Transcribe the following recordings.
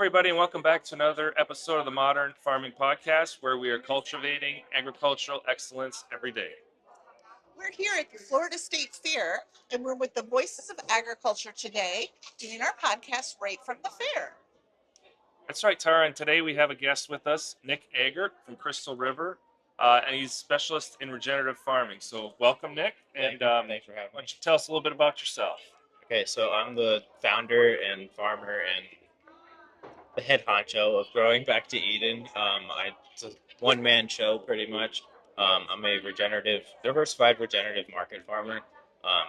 everybody, and welcome back to another episode of the Modern Farming Podcast, where we are cultivating agricultural excellence every day. We're here at the Florida State Fair, and we're with the Voices of Agriculture today, doing our podcast right from the fair. That's right, Tara, and today we have a guest with us, Nick Ager from Crystal River, and he's a specialist in regenerative farming. So, welcome, Nick, and Thanks for having why me. don't you tell us a little bit about yourself? Okay, so I'm the founder and farmer and the head honcho of Growing Back to Eden. It's a one-man show pretty much. I'm a diversified regenerative market farmer.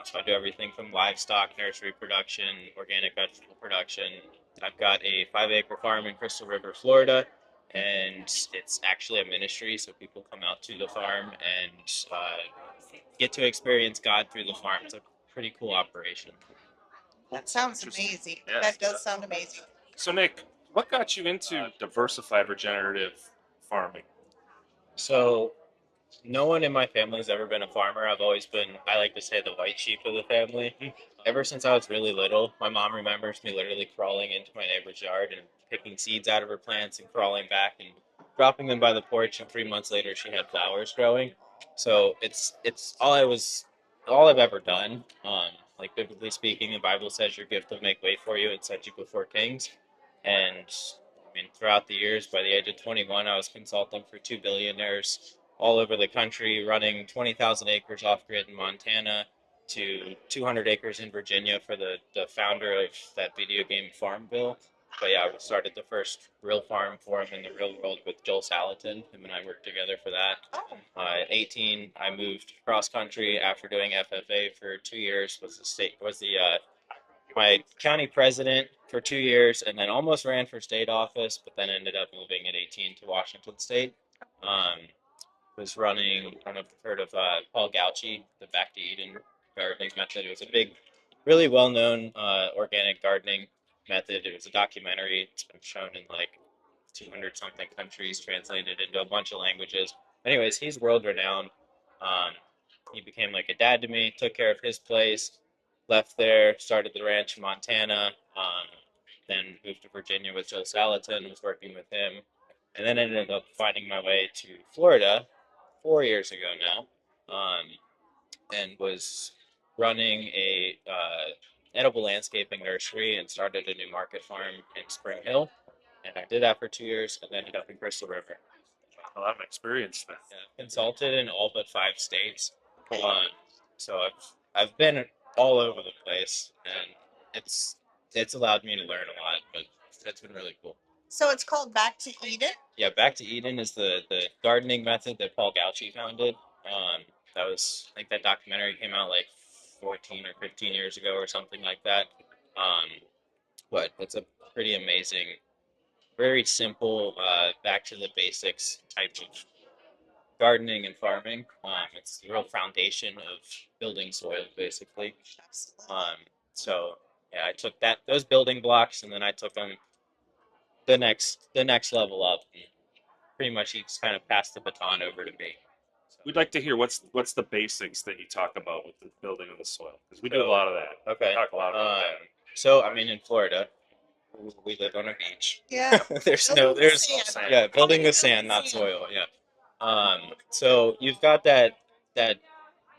So I do everything from livestock, nursery production, organic vegetable production. I've got a 5-acre farm in Crystal River, Florida, and it's actually a ministry. So people come out to the farm and get to experience God through the farm. It's a pretty cool operation. That sounds Interesting. amazing. Yes. That does sound amazing. So, Nick, what got you into diversified regenerative farming? So no one in my family has ever been a farmer. I've always been, I like to say, the white sheep of the family. Ever since I was really little, my mom remembers me literally crawling into my neighbor's yard and picking seeds out of her plants and crawling back and dropping them by the porch. And 3 months later, she had flowers growing. So it's all I've ever done. Like biblically speaking, the Bible says your gift will make way for you and set you before kings. And I mean, throughout the years, by the age of 21, I was consulting for 2 billionaires all over the country, running 20,000 acres off grid in Montana to 200 acres in Virginia for the founder of that video game Farmville. But yeah, we started the first real farm for him in the real world with Joel Salatin. Him and I worked together for that. Oh, At 18, I moved cross country after doing FFA for 2 years. Was my county president for 2 years, and then almost ran for state office, but then ended up moving at 18 to Washington State. Was running, I don't know if you've heard of Paul Gauchi, the Back to Eden gardening method. It was a big, really well-known organic gardening method. It was a documentary. It's been shown in like 200 something countries, translated into a bunch of languages. Anyways, he's world renowned. Um, he became like a dad to me, took care of his place, left there, started the ranch in Montana, then moved to Virginia with Joe Salatin, was working with him, and then ended up finding my way to Florida 4 years ago now, and was running a edible landscaping nursery and started a new market farm in Spring Hill. And I did that for 2 years and ended up in Crystal River. A lot of experience then. Yeah, I've consulted in all but 5 states. So I've been all over the place, and it's allowed me to learn a lot, but it's been really cool. so it's called Back to Eden? Yeah, Back to Eden is the gardening method that Paul Gauchi founded. I think that documentary came out like 14 or 15 years ago or something like that. But it's a pretty amazing, very simple, back to the basics type of gardening and farming. It's the real foundation of building soil, basically. Absolutely. So yeah, I took those building blocks, and then I took them the next level up. And pretty much he's kind of passed the baton over to me. We'd like to hear what's the basics that you talk about with the building of the soil, because we do a lot of that. Okay. We talk a lot about that. So I mean, in Florida, we live on a beach. Yeah. there's sand. yeah, building with sand, not soil. Yeah. So you've got that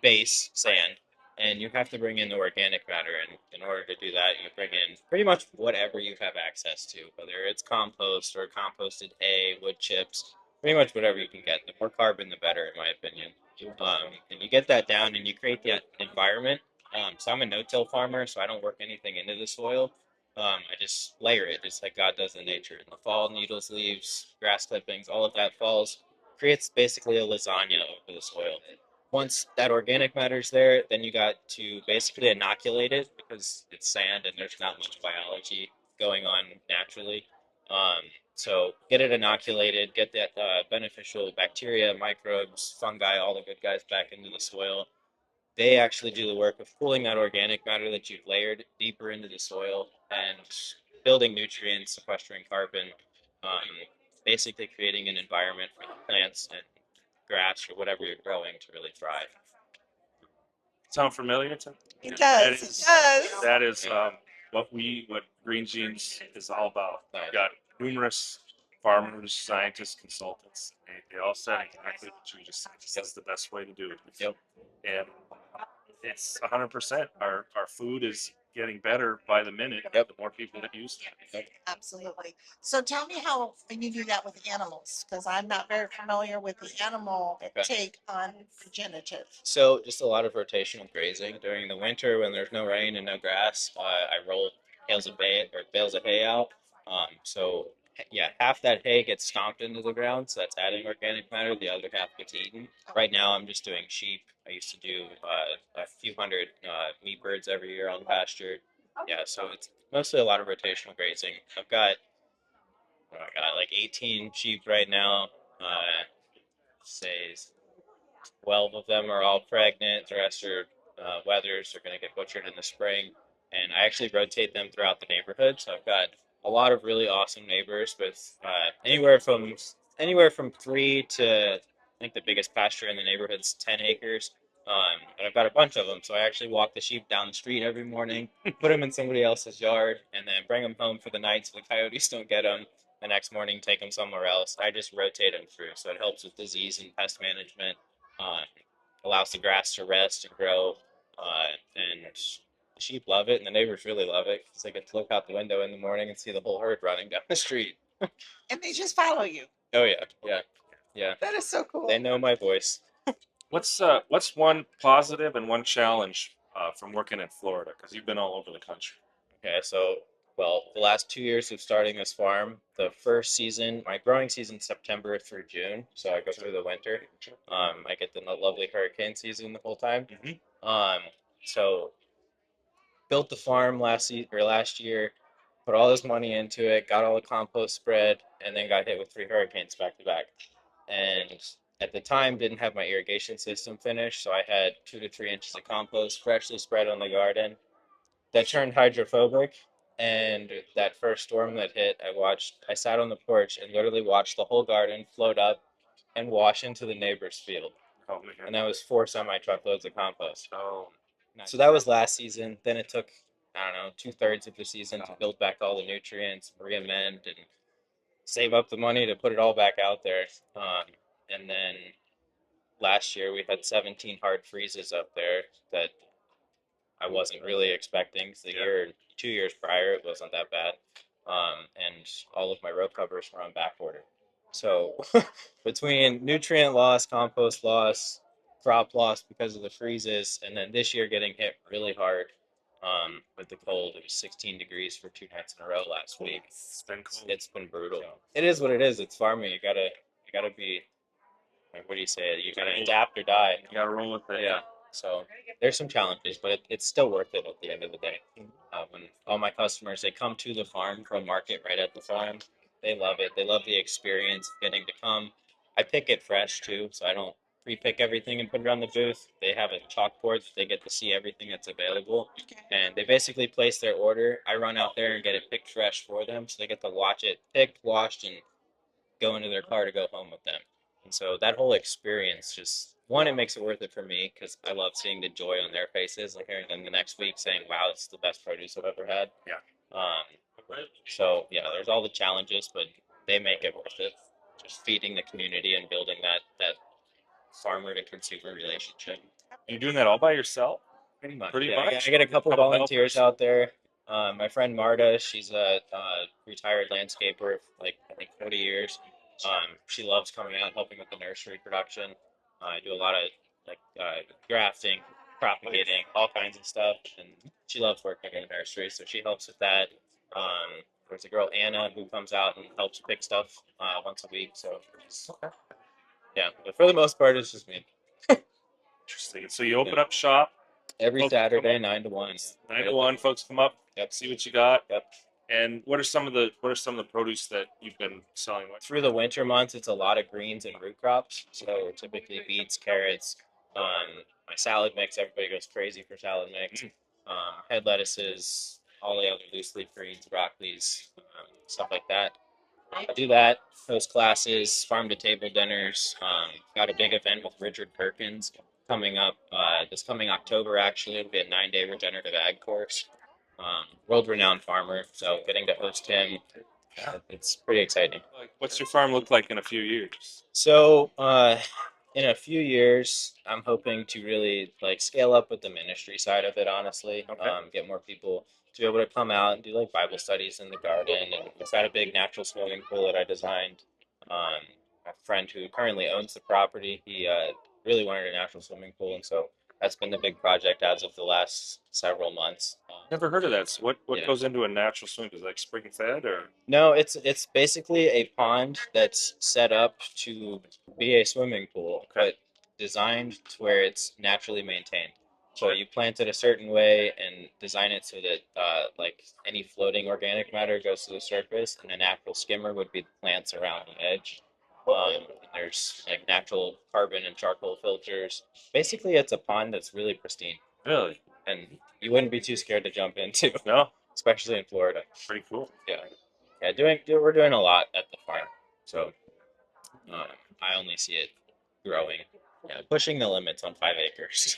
base sand, and you have to bring in the organic matter, and in order to do that, you bring in pretty much whatever you have access to, whether it's compost or composted hay, wood chips, pretty much whatever you can get. The more carbon, the better, in my opinion. And you get that down, and you create that environment. So I'm a no-till farmer, so I don't work anything into the soil. I just layer it, just like God does in nature. In the fall, needles, leaves, grass clippings, all of that falls, creates basically a lasagna over the soil. Once that organic matter's there, then you got to basically inoculate it because it's sand and there's not much biology going on naturally. So get it inoculated, get that beneficial bacteria, microbes, fungi, all the good guys back into the soil. They actually do the work of pulling that organic matter that you've layered deeper into the soil and building nutrients, sequestering carbon, um, basically creating an environment for the plants and grass or whatever you're growing to really thrive. Sound familiar to? It That does. is It does. that is what Green Jeans is all about. Nice. Got numerous farmers, scientists, consultants. They all said exactly what you just said. That's the best way to do it. Yep. And it's 100%. Our food is getting better by the minute. Yep. The more people that use it. Yep. Absolutely. So tell me how you do that with animals, because I'm not very familiar with the animal Okay. take on regenerative. So just a lot of rotational grazing during the winter when there's no rain and no grass. I roll bales of hay out. So yeah, half that hay gets stomped into the ground, so that's adding organic matter. The other half gets eaten. Right now, I'm just doing sheep. I used to do a few hundred meat birds every year on pasture. Yeah, so it's mostly a lot of rotational grazing. I got like 18 sheep right now. Say 12 of them are all pregnant. The rest are wethers. They're going to get butchered in the spring. And I actually rotate them throughout the neighborhood. So I've got a lot of really awesome neighbors with anywhere from 3 to, I think the biggest pasture in the neighborhood's 10 acres. But I've got a bunch of them. So I actually walk the sheep down the street every morning, put them in somebody else's yard, and then bring them home for the night so the coyotes don't get them. The next morning, take them somewhere else. I just rotate them through. So it helps with disease and pest management. Uh, Allows the grass to rest and grow, and the sheep love it, and the neighbors really love it because they get to look out the window in the morning and see the whole herd running down the street. And they just follow you. Oh yeah, yeah, yeah. That is so cool. They know my voice. What's one positive and one challenge from working in Florida? Because you've been all over the country. Okay, so well, the last 2 years of starting this farm, the first season, my growing season, September through June, so I go through the winter. I get the lovely hurricane season the whole time. So built the farm last year, put all this money into it, got all the compost spread, and then got hit with 3 hurricanes back to back. And at the time, didn't have my irrigation system finished, so I had 2 to 3 inches of compost freshly spread on the garden. That turned hydrophobic, and that first storm that hit, I sat on the porch and literally watched the whole garden float up and wash into the neighbor's field. Oh, And that was 4 semi-truckloads of compost. oh, So that was last season. Then it took, I don't know, 2/3 of the season to build back all the nutrients, re-amend, and save up the money to put it all back out there. And then last year we had 17 hard freezes up there that I wasn't really expecting. The 2 years prior, it wasn't that bad. And all of my row covers were on back order. So between nutrient loss, compost loss, crop loss because of the freezes, and then this year getting hit really hard with the cold. It was 16 degrees for 2 nights in a row last week. it's been cold. It's been brutal. It is what it is. It's farming. You gotta be. What do you say? You gotta adapt or die. You gotta roll with it. Yeah. So there's some challenges, but it's still worth it at the end of the day. When all my customers, they come to the farm from market right at the farm. They love it. They love the experience of getting to come. I pick it fresh too, so I don't pre-pick everything and put it on the booth. They have a chalkboard that they get to see everything that's available, and they basically place their order. I run out there and get it picked fresh for them, so they get to watch it picked, washed, and go into their car to go home with them. And so that whole experience just one, it makes it worth it for me because I love seeing the joy on their faces and hearing them the next week saying, "Wow, it's the best produce I've ever had." Yeah. So yeah, there's all the challenges, but they make it worth it. Just feeding the community and building that farmer to consumer relationship. You're doing that all by yourself? Pretty much. Pretty Yeah, much. I get a couple volunteers helpers. out there. My friend Marta, she's a retired landscaper, like I think 40 years. She loves coming out, helping with the nursery production. I do a lot of like grafting, propagating, all kinds of stuff, and she loves working in the nursery, so she helps with that. There's a girl Anna who comes out and helps pick stuff once a week. So yeah, but for the most part, it's just me. Interesting. So you open up shop Every folks come Saturday, up, 9 to 1. 9 to 1. Folks come up, Yep. see what you got. Yep. And what are some of the produce that you've been selling? Through the winter months, it's a lot of greens and root crops. So typically beets, carrots, my salad mix. Everybody goes crazy for salad mix. Head lettuces, all the other loose leaf greens, broccolis, stuff like that. I do that. Host classes, farm to table dinners. Got a big event with Richard Perkins coming up this coming October. Actually, it'll be a 9-day regenerative ag course. World renowned farmer, so getting to host him Yeah. It's pretty exciting. Like, what's your farm look like in a few years? So, in a few years, I'm hoping to really like scale up with the ministry side of it. Honestly, Okay. get more people to be able to come out and do like Bible studies in the garden. And we've got a big natural swimming pool that I designed. A friend who currently owns the property, he really wanted a natural swimming pool, and so that's been the big project as of the last several months. Never heard of that. So what Yeah. goes into a natural swim? Is it like spring fed or? No, it's basically a pond that's set up to be a swimming pool, Okay. but designed to where it's naturally maintained. So you plant it a certain way and design it so that like any floating organic matter goes to the surface, and a natural skimmer would be the plants around the edge. There's like natural carbon and charcoal filters. Basically, it's a pond that's really pristine, Really? and you wouldn't be too scared to jump into, No. especially in Florida. Pretty cool. Yeah. Yeah, we're doing a lot at the farm, so um, I only see it growing. Yeah, pushing the limits on 5 acres.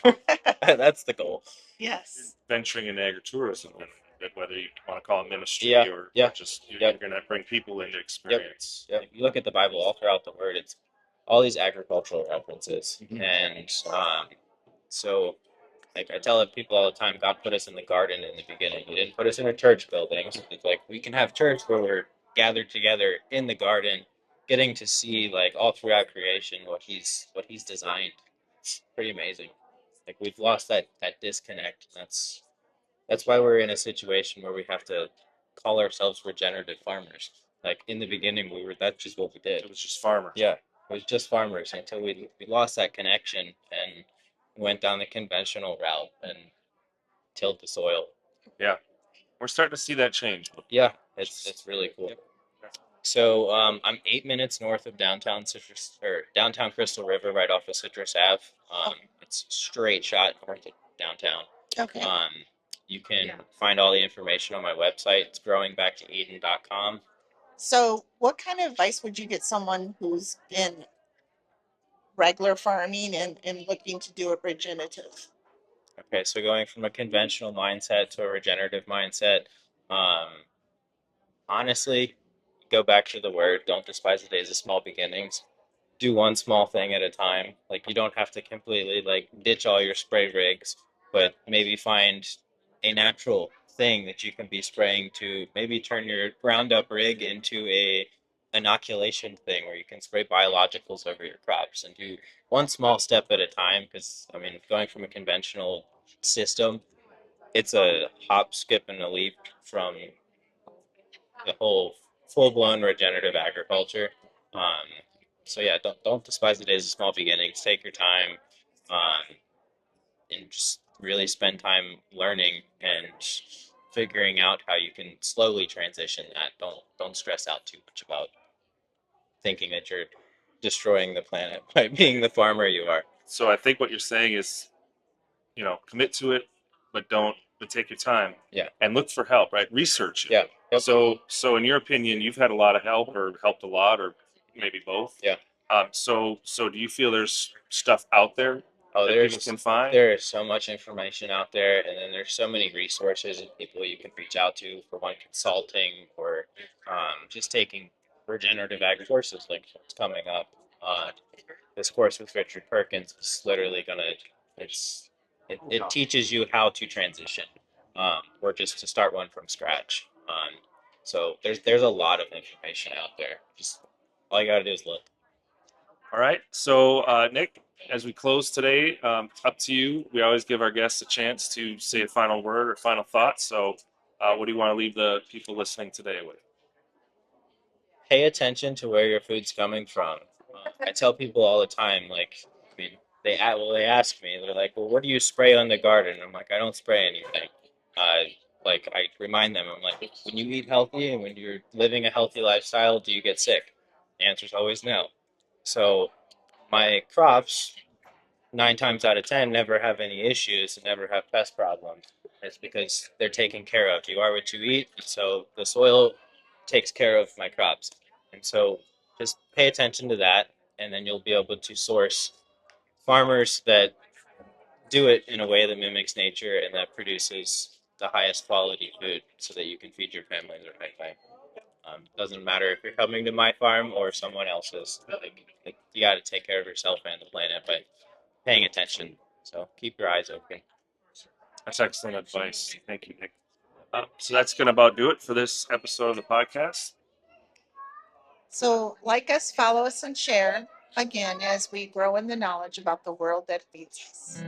That's the goal. Yes. Venturing in agritourism, and whether you want to call it ministry Yeah, or yeah, just you're yep, going to bring people into yep, experience. yep. You look at the Bible all throughout the Word; it's all these agricultural references, and so like I tell people all the time, God put us in the garden in the beginning. He didn't put us in a church building. So it's like we can have church where we're gathered together in the garden, getting to see like all throughout creation what he's designed. It's pretty amazing. Like we've lost that disconnect. That's why we're in a situation where we have to call ourselves regenerative farmers. Like in the beginning, that's just what we did. It was just farmers. Yeah, it was just farmers until we lost that connection and went down the conventional route and tilled the soil. Yeah. We're starting to see that change. Yeah, it's really cool. So I'm 8 minutes north of downtown Citrus or downtown Crystal River, right off of Citrus Ave. It's straight shot north of downtown. Okay. You can find all the information on my website. It's growingbacktodeden.com. So, what kind of advice would you get someone who's in regular farming and looking to do a regenerative? Okay, so going from a conventional mindset to a regenerative mindset, um, honestly, go back to the word. Don't despise the days of small beginnings. Do one small thing at a time. Like you don't have to completely like ditch all your spray rigs, but maybe find a natural thing that you can be spraying to maybe turn your Roundup rig into a inoculation thing where you can spray biologicals over your crops and do one small step at a time. Because I mean, going from a conventional system, it's a hop, skip, and a leap from the whole full blown regenerative agriculture. Um, so yeah, don't despise the days of small beginnings. Take your time, um, and just really spend time learning and figuring out how you can slowly transition that. Don't stress out too much about thinking that you're destroying the planet by being the farmer you are. So I think what you're saying is, commit to it, but take your time. Yeah. And look for help, right? Research it. Yeah. Yep. So in your opinion, you've had a lot of help or helped a lot or maybe both. Yeah. So do you feel there's stuff out there Oh, that people can find? there is so much information out there, and then there's so many resources and people you can reach out to for one consulting or just taking regenerative ag courses like what's coming up. This course with Richard Perkins is literally it teaches you how to transition, or just to start one from scratch. So there's a lot of information out there. Just all you gotta do is look. All right. So Nick, as we close today, up to you. We always give our guests a chance to say a final word or final thoughts. So what do you want to leave the people listening today with? Pay attention to where your food's coming from. I tell people all the time, like, I mean, they ask me, they're like, well, what do you spray on the garden? I'm like, I don't spray anything. Uh, like, I remind them, I'm like, when you eat healthy and when you're living a healthy lifestyle, do you get sick? The answer's always no. So, my crops, 9 times out of 10, never have any issues and never have pest problems. It's because they're taken care of. You are what you eat. So the soil takes care of my crops. And so just pay attention to that, and then you'll be able to source farmers that do it in a way that mimics nature and that produces the highest quality food so that you can feed your families or type thing. Doesn't matter if you're coming to my farm or someone else's. Like you got to take care of yourself and the planet by paying attention. So keep your eyes open. That's excellent advice. Thank you, Nick. So that's going to about do it for this episode of the podcast. So like us, follow us, and share again as we grow in the knowledge about the world that feeds us.